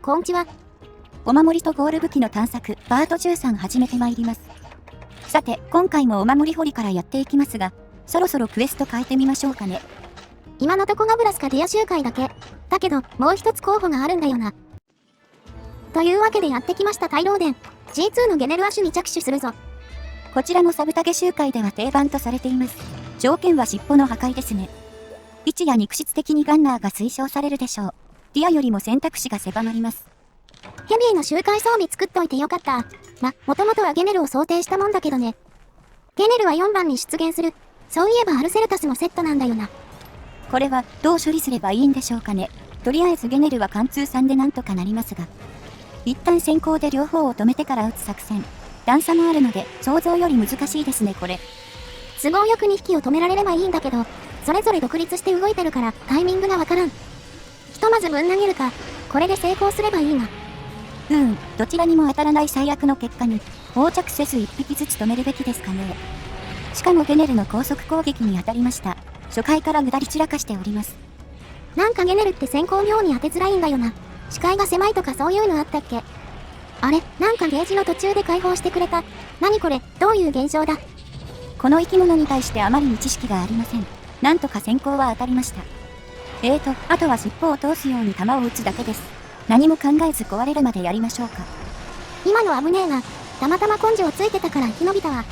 こんちは。お守りとゴール武器の探索、パート13始めてまいります。さて、今回もお守り掘りからやっていきますが、そろそろクエスト変えてみましょうかね。今のとこガブラスかディア集会だけ。だけど、もう一つ候補があるんだよな。というわけでやってきました大老殿。G2 のゲネルアシュに着手するぞ。こちらもサブタゲ集会では定番とされています。条件は尻尾の破壊ですね。位置や肉質的にガンナーが推奨されるでしょう。ディアよりも選択肢が狭まります。ヘビーの周回装備作っといてよかった。もともとはゲネルを想定したもんだけどね。ゲネルは4番に出現する。そういえばアルセルタスのセットなんだよな。これはどう処理すればいいんでしょうかね。とりあえずゲネルは貫通3でなんとかなりますが。一旦先行で両方を止めてから撃つ作戦。段差もあるので想像より難しいですねこれ。都合よく2匹を止められればいいんだけど、それぞれ独立して動いてるからタイミングがわからん。ひとまずぶん投げるか、これで成功すればいいな。どちらにも当たらない最悪の結果に、横着せず1匹ずつ止めるべきですかね。しかもゲネルの高速攻撃に当たりました。初回から下り散らかしております。なんかゲネルって先行妙に当てづらいんだよな。視界が狭いとかそういうのあったっけ？あれ、なんかゲージの途中で解放してくれた。何これ、どういう現象だ？この生き物に対してあまりに知識がありません。なんとか先行は当たりました。あとは尻尾を通すように弾を撃つだけです。何も考えず壊れるまでやりましょうか。今の危ねえが、たまたま根性ついてたから生き延びたわ。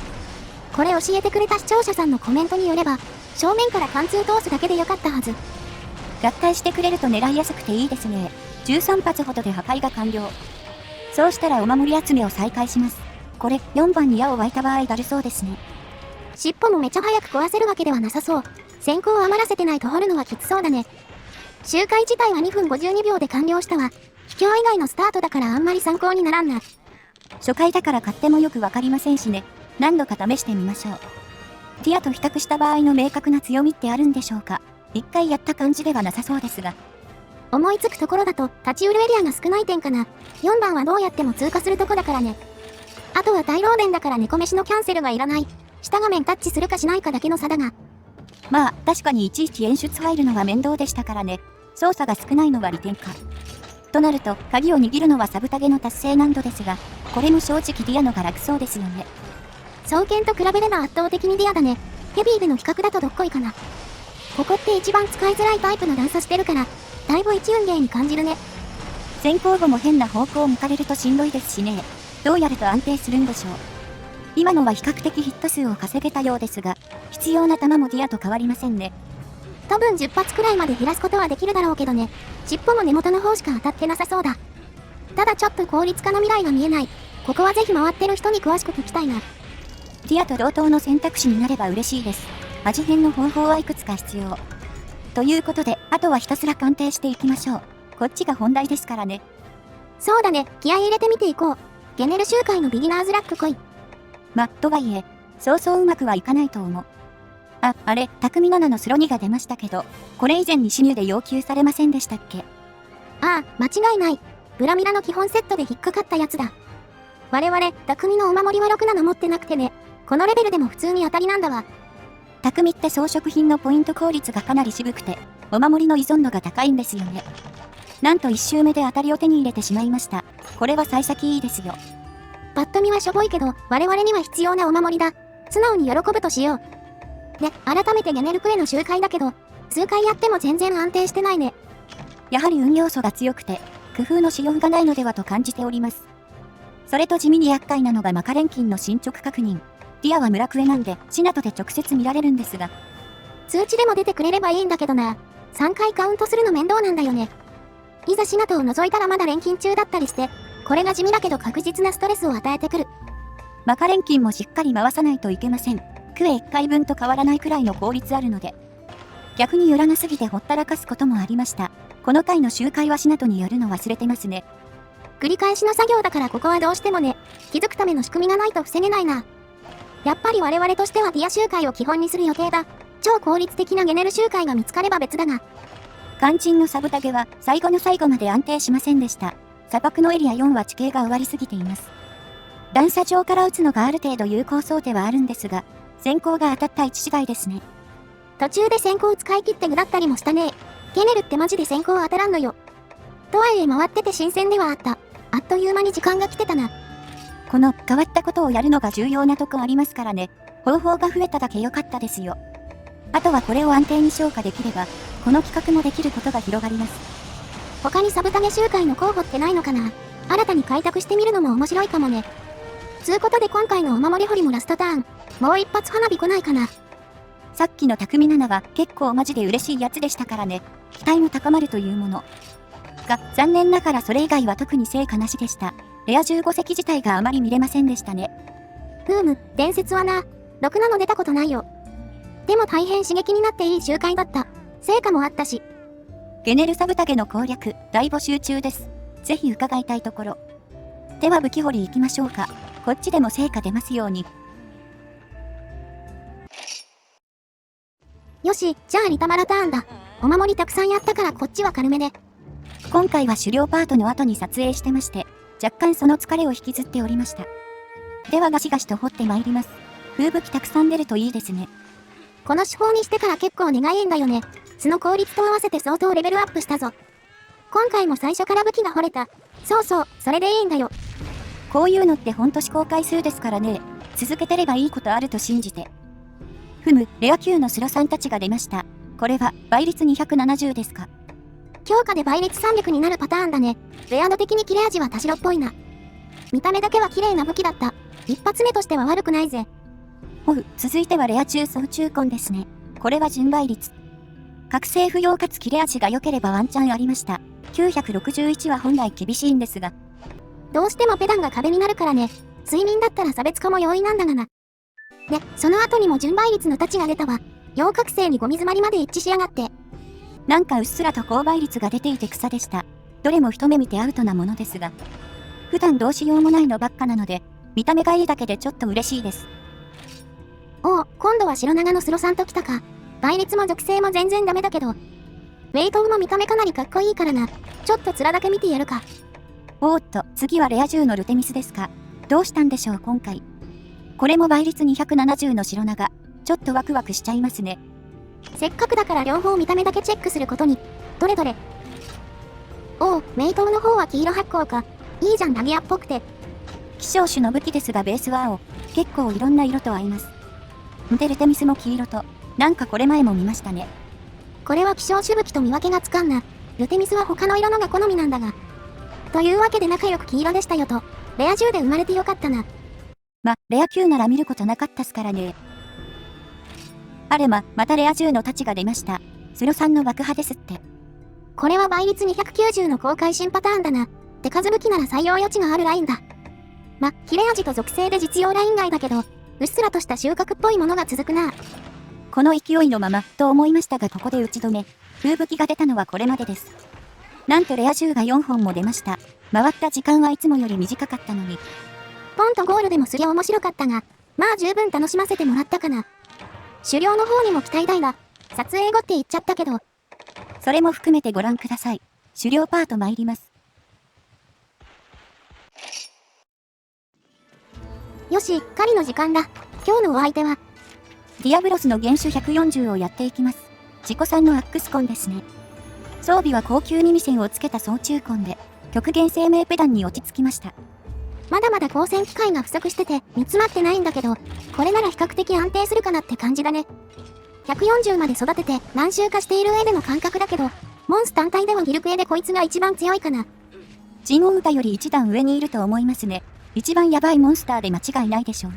これ教えてくれた視聴者さんのコメントによれば、正面から貫通通すだけでよかったはず。合体してくれると狙いやすくていいですね。13発ほどで破壊が完了。そうしたらお守り集めを再開します。これ、4番に矢を湧いた場合だるそうですね。尻尾もめちゃ早く壊せるわけではなさそう。先行を余らせてないと掘るのはきつそうだね。周回自体は2分52秒で完了したわ。秘境以外のスタートだからあんまり参考にならんな。初回だから買ってもよくわかりませんしね。何度か試してみましょう。ディアと比較した場合の明確な強みってあるんでしょうか。一回やった感じではなさそうですが。思いつくところだと立ち売るエリアが少ない点かな。4番はどうやっても通過するとこだからね。あとは大老殿だから猫飯のキャンセルがいらない。下画面タッチするかしないかだけの差だが。まあ、確かにいちいち演出入るのが面倒でしたからね。操作が少ないのは利点か。となると、鍵を握るのはサブタゲの達成難度ですが、これも正直ディアのが楽そうですよね。双剣と比べれば圧倒的にディアだね。ヘビーでの比較だとどっこいかな。ここって一番使いづらいタイプの段差してるから、だいぶ一運ゲーに感じるね。先行後も変な方向を向かれるとしんどいですしね。どうやると安定するんでしょう。今のは比較的ヒット数を稼げたようですが、必要な弾もディアと変わりませんね。多分10発くらいまで減らすことはできるだろうけどね。尻尾も根元の方しか当たってなさそうだ。ただちょっと効率化の未来が見えない。ここはぜひ回ってる人に詳しく聞きたいな。ディアと同等の選択肢になれば嬉しいです。味変の方法はいくつか必要。ということで、あとはひたすら鑑定していきましょう。こっちが本題ですからね。そうだね、気合い入れてみていこう。ゲネル集会のビギナーズラック来い。とはいえ、そうそううまくはいかないと思う。あれ、匠7のスロ2が出ましたけど、これ以前にシニュで要求されませんでしたっけ？ああ、間違いない。ブラミラの基本セットで引っかかったやつだ。我々、匠のお守りは6-7持ってなくてね。このレベルでも普通に当たりなんだわ。匠って装飾品のポイント効率がかなり渋くて、お守りの依存度が高いんですよね。なんと1周目で当たりを手に入れてしまいました。これは幸先いいですよ。パッと見はしょぼいけど、我々には必要なお守りだ。素直に喜ぶとしよう。で、改めてゲネルクエの周回だけど、数回やっても全然安定してないね。やはり運要素が強くて、工夫のしようがないのではと感じております。それと地味に厄介なのがマカレンキンの進捗確認。ディアは村クエなんで、シナトで直接見られるんですが。通知でも出てくれればいいんだけどな。3回カウントするの面倒なんだよね。いざシナトを除いたらまだ錬金中だったりして、これが地味だけど確実なストレスを与えてくる。マカレンキンもしっかり回さないといけません。クエ1回分と変わらないくらいの効率あるので。逆に寄らなすぎてほったらかすこともありました。この回の周回はシナトによるの忘れてますね。繰り返しの作業だからここはどうしてもね、気づくための仕組みがないと防げないな。やっぱり我々としてはディア周回を基本にする予定だ。超効率的なゲネル周回が見つかれば別だが。肝心のサブタゲは最後の最後まで安定しませんでした。砂漠のエリア4は地形が終わりすぎています。段差上から撃つのがある程度有効そうではあるんですが、先行が当たった位置次第ですね。途中で先行使い切ってぐだったりもしたね。ゲネルってマジで先行当たらんのよ。とはいえ回ってて新鮮ではあった。あっという間に時間が来てたな。この変わったことをやるのが重要なとこありますからね。方法が増えただけ良かったですよ。あとはこれを安定に消化できれば、この企画もできることが広がります。他にサブタゲ集会の候補ってないのかな。新たに開拓してみるのも面白いかもね。つうことで今回のお守り掘りもラストターン。もう一発花火来ないかな。さっきの匠7は結構マジで嬉しいやつでしたからね。期待も高まるというもの。が、残念ながらそれ以外は特に成果なしでした。レア15隻自体があまり見れませんでしたね。伝説はな。ろくなの出たことないよ。でも大変刺激になっていい集会だった。成果もあったし。ゲネルサブタゲの攻略、大募集中です。ぜひ伺いたいところ。では武器掘り行きましょうか。こっちでも成果出ますように。よし、じゃあリタマラターンだ。お守りたくさんやったからこっちは軽めで。今回は狩猟パートの後に撮影してまして、若干その疲れを引きずっておりました。ではガシガシと掘ってまいります。風武器たくさん出るといいですね。この手法にしてから結構願いんだよね。素の効率と合わせて相当レベルアップしたぞ。今回も最初から武器が掘れた。そうそう、それでいいんだよ。こういうのってほんと試行回数ですからね。続けてればいいことあると信じて。レア級のスロさんたちが出ました。これは倍率270ですか。強化で倍率300になるパターンだね。レア度的に切れ味は田代っぽいな。見た目だけは綺麗な武器だった。一発目としては悪くないぜ。続いてはレア中総中根ですね。これは純倍率。覚醒不要かつ切れ味が良ければワンチャンありました。961は本来厳しいんですが。どうしてもペダンが壁になるからね。睡眠だったら差別化も容易なんだがな。で、その後にも純倍率の太刀が出たわ。陽覚醒にゴミ詰まりまで一致しやがって。なんかうっすらと高倍率が出ていて草でした。どれも一目見てアウトなものですが。普段どうしようもないのばっかなので、見た目がいいだけでちょっと嬉しいです。おお、今度は白長のスロさんと来たか。倍率も属性も全然ダメだけど。ウェイトウも見た目かなりかっこいいからな。ちょっと面だけ見てやるか。おーっと、次はレア10のルテミスですか。どうしたんでしょう今回。これも倍率270の白長。ちょっとワクワクしちゃいますね。せっかくだから両方見た目だけチェックすることに。どれどれ。おお、メイトウの方は黄色発光か。いいじゃんダギアっぽくて。希少種の武器ですがベースは青。結構いろんな色と合います。でルテミスも黄色と。なんかこれ前も見ましたね。これは希少種武器と見分けがつかんな。ルテミスは他の色のが好みなんだが。というわけで仲良く黄色でしたよと。レア10で生まれてよかったな。レア9なら見ることなかったっすからね。またレア10の太刀が出ました。スロさんの爆破ですって。これは倍率290の公開新パターンだな。手数武器なら採用余地があるラインだ。切れ味と属性で実用ライン外だけど、うっすらとした収穫っぽいものが続くな。この勢いのまま、と思いましたがここで打ち止め。風武器が出たのはこれまでです。なんとレア10が4本も出ました。回った時間はいつもより短かったのに。ポンとゴールでもすりゃ面白かったが、十分楽しませてもらったかな。狩猟の方にも期待大だ。撮影後って言っちゃったけど。それも含めてご覧ください。狩猟パート参ります。よし、狩りの時間だ。今日のお相手は、ディアブロスの原種140をやっていきます。自己産のアックスコンですね。装備は高級耳栓をつけた総中根で、極限生命ペダンに落ち着きました。まだまだ光線機械が不足してて煮詰まってないんだけど、これなら比較的安定するかなって感じだね。140まで育てて何周かしている上での感覚だけど、モンス単体ではギルクエでこいつが一番強いかな。ジンオウタより一段上にいると思いますね。一番ヤバいモンスターで間違いないでしょう。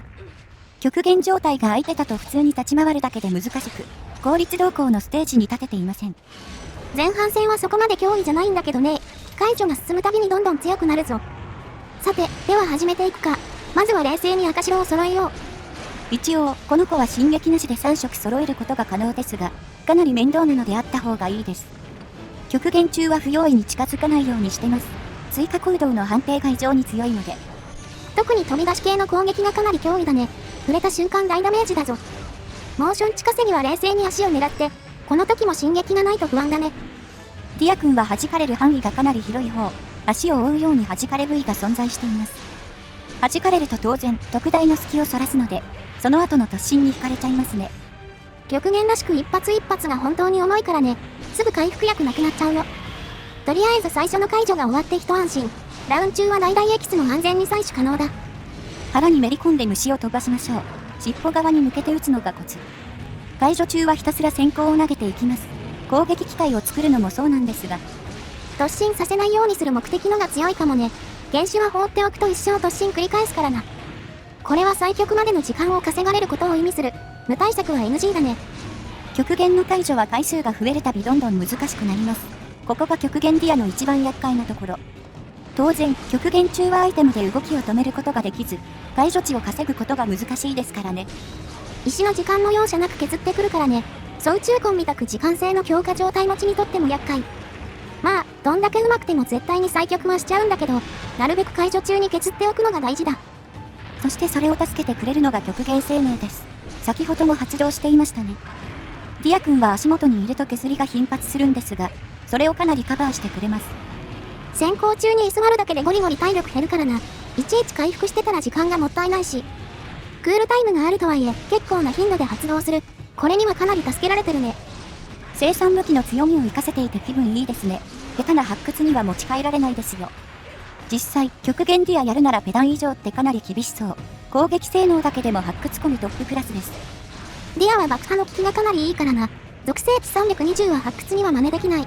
極限状態が空いてたと普通に立ち回るだけで難しく、効率動向のステージに立てていません。前半戦はそこまで脅威じゃないんだけどね。解除が進むたびにどんどん強くなるぞ。さて、では始めていくか。まずは冷静に赤白を揃えよう。一応、この子は進撃なしで3色揃えることが可能ですが、かなり面倒なのであった方がいいです。極限中は不用意に近づかないようにしてます。追加行動の判定が異常に強いので。特に飛び出し系の攻撃がかなり脅威だね。触れた瞬間大ダメージだぞ。モーション近せには冷静に足を狙って、この時も進撃がないと不安だね。ディア君は弾かれる範囲がかなり広い方。足を追うように弾かれ部位が存在しています。弾かれると当然、特大の隙をそらすので、その後の突進に惹かれちゃいますね。極限らしく一発一発が本当に重いからね。すぐ回復薬なくなっちゃうよ。とりあえず最初の解除が終わって一安心。ラウン中は代々エキスも安全に採取可能だ。腹にめり込んで虫を飛ばしましょう。尻尾側に向けて撃つのがコツ。解除中はひたすら閃光を投げていきます。攻撃機械を作るのもそうなんですが、突進させないようにする目的のが強いかもね。原種は放っておくと一生突進繰り返すからな。これは最極までの時間を稼がれることを意味する。無対策は NG だね。極限の解除は回数が増えるたびどんどん難しくなります。ここが極限ディアの一番厄介なところ。当然、極限中はアイテムで動きを止めることができず、解除値を稼ぐことが難しいですからね。石の時間も容赦なく削ってくるからね。総中根みたく時間制の強化状態持ちにとっても厄介。まあ、どんだけ上手くても絶対に最極はしちゃうんだけど、なるべく解除中に削っておくのが大事だ。そしてそれを助けてくれるのが極限生命です。先ほども発動していましたね。ディア君は足元にいると削りが頻発するんですが、それをかなりカバーしてくれます。先行中に居座るだけでゴリゴリ体力減るからな。いちいち回復してたら時間がもったいないし。クールタイムがあるとはいえ、結構な頻度で発動する。これにはかなり助けられてるね。生産武器の強みを活かせていて気分いいですね。下手な発掘には持ち帰られないですよ。実際、極限ディアやるならペダン以上ってかなり厳しそう。攻撃性能だけでも発掘込みトップクラスです。ディアは爆破の効きがかなりいいからな。属性値320は発掘には真似できない。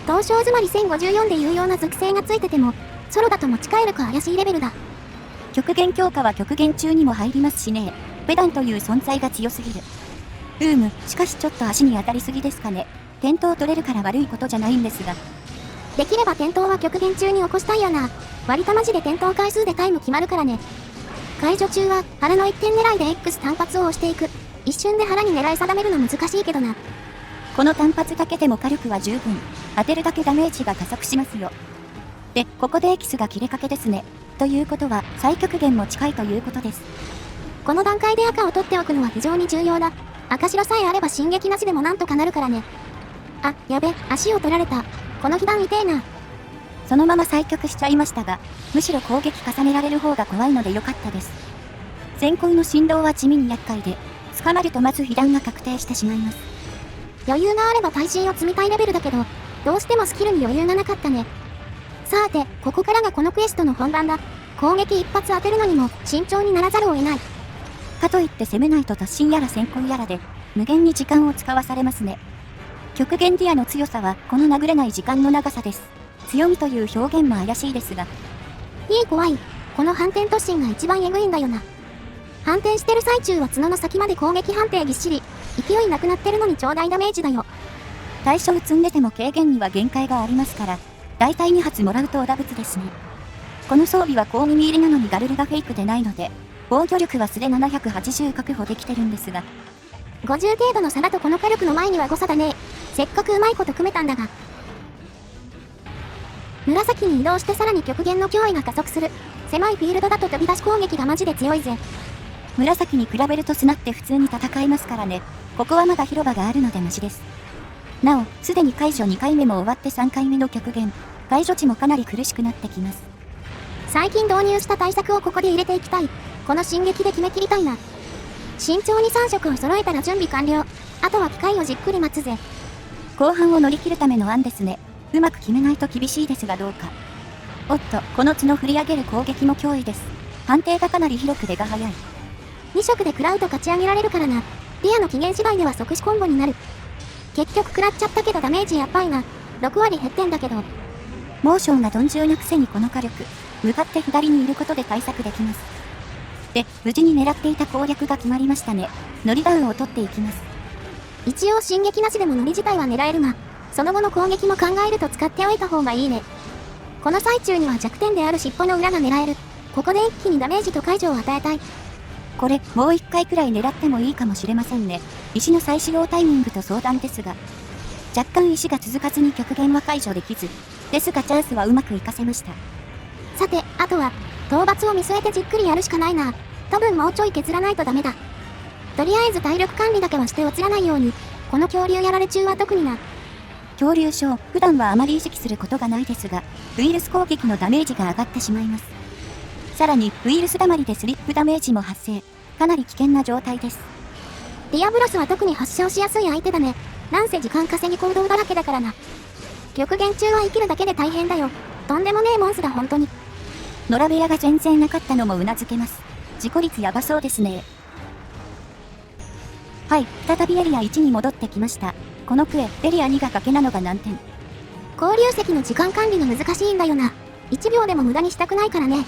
東証詰まり1054で有用な属性がついてても、ソロだと持ち帰るか怪しいレベルだ。極限強化は極限中にも入りますしね。ペダンという存在が強すぎる。しかしちょっと足に当たりすぎですかね。転倒取れるから悪いことじゃないんですが。できれば転倒は極限中に起こしたいよな。割とマジで転倒回数でタイム決まるからね。解除中は腹の一点狙いで X 単発を押していく。一瞬で腹に狙い定めるの難しいけどな。この単発だけでも火力は十分。当てるだけダメージが加速しますよ。で、ここでエキスが切れかけですね。ということは最極限も近いということです。この段階で赤を取っておくのは非常に重要だ。赤白さえあれば進撃なしでもなんとかなるからね。あ、やべ、足を取られた。この被弾痛えな。そのまま最極しちゃいましたが、むしろ攻撃重ねられる方が怖いので良かったです。先行の振動は地味に厄介で、捕まるとまず被弾が確定してしまいます。余裕があれば耐震を積みたいレベルだけど、どうしてもスキルに余裕がなかったね。さて、ここからがこのクエストの本番だ。攻撃一発当てるのにも慎重にならざるを得ない。かといって攻めないと突進やら先行やらで、無限に時間を使わされますね。極限ディアの強さはこの殴れない時間の長さです。強みという表現も怪しいですが。いい怖い。この反転突進が一番エグいんだよな。反転してる最中は角の先まで攻撃判定ぎっしり。勢いなくなってるのに超大ダメージだよ。対象積んでても軽減には限界がありますから、だいたい2発もらうとおだぶつですね。この装備は高耳入りなのにガルルがフェイクでないので、防御力は素で780確保できてるんですが。50程度の差だとこの火力の前には誤差だね。せっかくうまいこと組めたんだが。紫に移動してさらに極限の脅威が加速する。狭いフィールドだと飛び出し攻撃がマジで強いぜ。紫に比べると砂って普通に戦えますからね。ここはまだ広場があるのでマシです。なお、すでに解除2回目も終わって3回目の極限。解除値もかなり苦しくなってきます。最近導入した対策をここで入れていきたい。この進撃で決めきりたいな。慎重に3色を揃えたら準備完了。あとは機械をじっくり待つぜ。後半を乗り切るための案ですね。うまく決めないと厳しいですがどうか。おっと、この角振り上げる攻撃も脅威です。判定がかなり広く出が早い。2色で食らうと勝ち上げられるからな。リアの期限次第では即死コンボになる。結局食らっちゃったけどダメージやっばいな。6割減ってんだけど。モーションが鈍重なくせにこの火力。向かって左にいることで対策できます。で、無事に狙っていた攻略が決まりましたね。乗りダウンを取っていきます。一応進撃なしでも乗り自体は狙えるが、その後の攻撃も考えると使っておいた方がいいね。この最中には弱点である尻尾の裏が狙える。ここで一気にダメージと解除を与えたい。これ、もう一回くらい狙ってもいいかもしれませんね。石の再使用タイミングと相談ですが。若干石が続かずに極限は解除できず。ですがチャンスはうまく活かせました。さて、あとは、討伐を見据えてじっくりやるしかないな。多分もうちょい削らないとダメだ。とりあえず体力管理だけはして落ちらないように。この恐竜やられ中は特にな。恐竜症、普段はあまり意識することがないですが、ウイルス攻撃のダメージが上がってしまいます。さらに、ウイルス溜まりでスリップダメージも発生。かなり危険な状態です。ディアブロスは特に発症しやすい相手だね。なんせ時間稼ぎ行動だらけだからな。極限中は生きるだけで大変だよ。とんでもねえモンスだ本当に。野良部屋が全然なかったのもうなずけます。事故率やばそうですね。はい、再びエリア1に戻ってきました。このクエ、エリア2が賭けなのが難点。交流席の時間管理が難しいんだよな。1秒でも無駄にしたくないからね。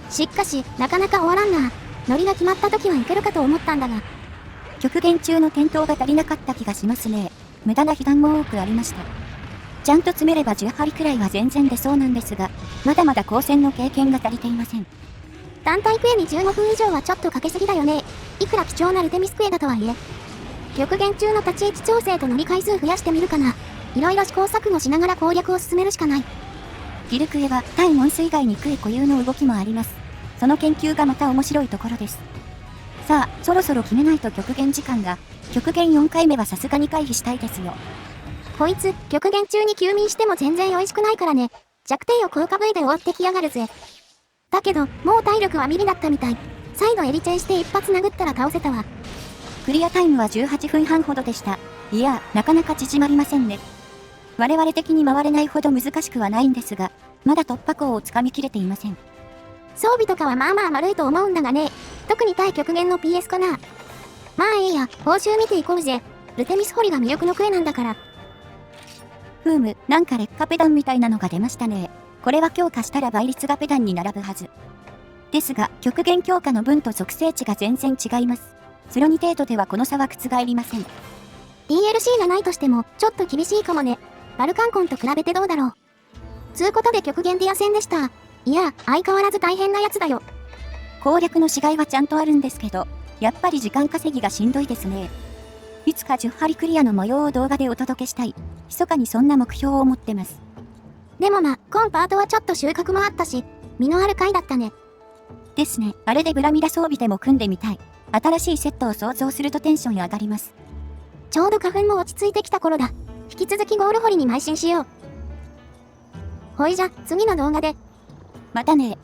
しかし、なかなか終わらんな。ノリが決まった時はいけるかと思ったんだが。極限中の点灯が足りなかった気がしますね。無駄な被弾も多くありました。ちゃんと詰めれば10針くらいは全然出そうなんですが、まだまだ光線の経験が足りていません。団体クエに15分以上はちょっとかけすぎだよね。いくら貴重なルテミスクエだとはいえ。極限中の立ち位置調整と乗り回数増やしてみるかな。いろいろ試行錯誤しながら攻略を進めるしかない。ギルクエは対モンス以外にクエ固有の動きもあります。その研究がまた面白いところです。さあ、そろそろ決めないと極限時間が、極限4回目はさすがに回避したいですよ。こいつ、極限中に休眠しても全然美味しくないからね。弱点を効果部位で覆ってきやがるぜ。だけど、もう体力はミリだったみたい。再度エリチェンして一発殴ったら倒せたわ。クリアタイムは18分半ほどでした。いや、なかなか縮まりませんね。我々的に回れないほど難しくはないんですが、まだ突破口をつかみきれていません。装備とかはまあまあ丸いと思うんだがね。特に対極限の PS かな。まあいいや、報酬見ていこうぜ。ルテミス掘りが魅力のクエなんだから。ふむ、なんか劣化ペダンみたいなのが出ましたね。これは強化したら倍率がペダンに並ぶはず。ですが、極限強化の分と属性値が全然違います。スロ2程度ではこの差は覆りません。DLC がないとしても、ちょっと厳しいかもね。バルカンコンと比べてどうだろう。つうことで極限ディア戦でした。いや、相変わらず大変なやつだよ。攻略のしがいはちゃんとあるんですけど、やっぱり時間稼ぎがしんどいですね。いつか10針クリアの模様を動画でお届けしたい。密かにそんな目標を持ってます。でもま、今パートはちょっと収穫もあったし、実のある回だったね。ですね、あれでブラミラ装備でも組んでみたい。新しいセットを想像するとテンション上がります。ちょうど花粉も落ち着いてきた頃だ。引き続きゴール掘りに邁進しよう。ほいじゃ、次の動画で。またね。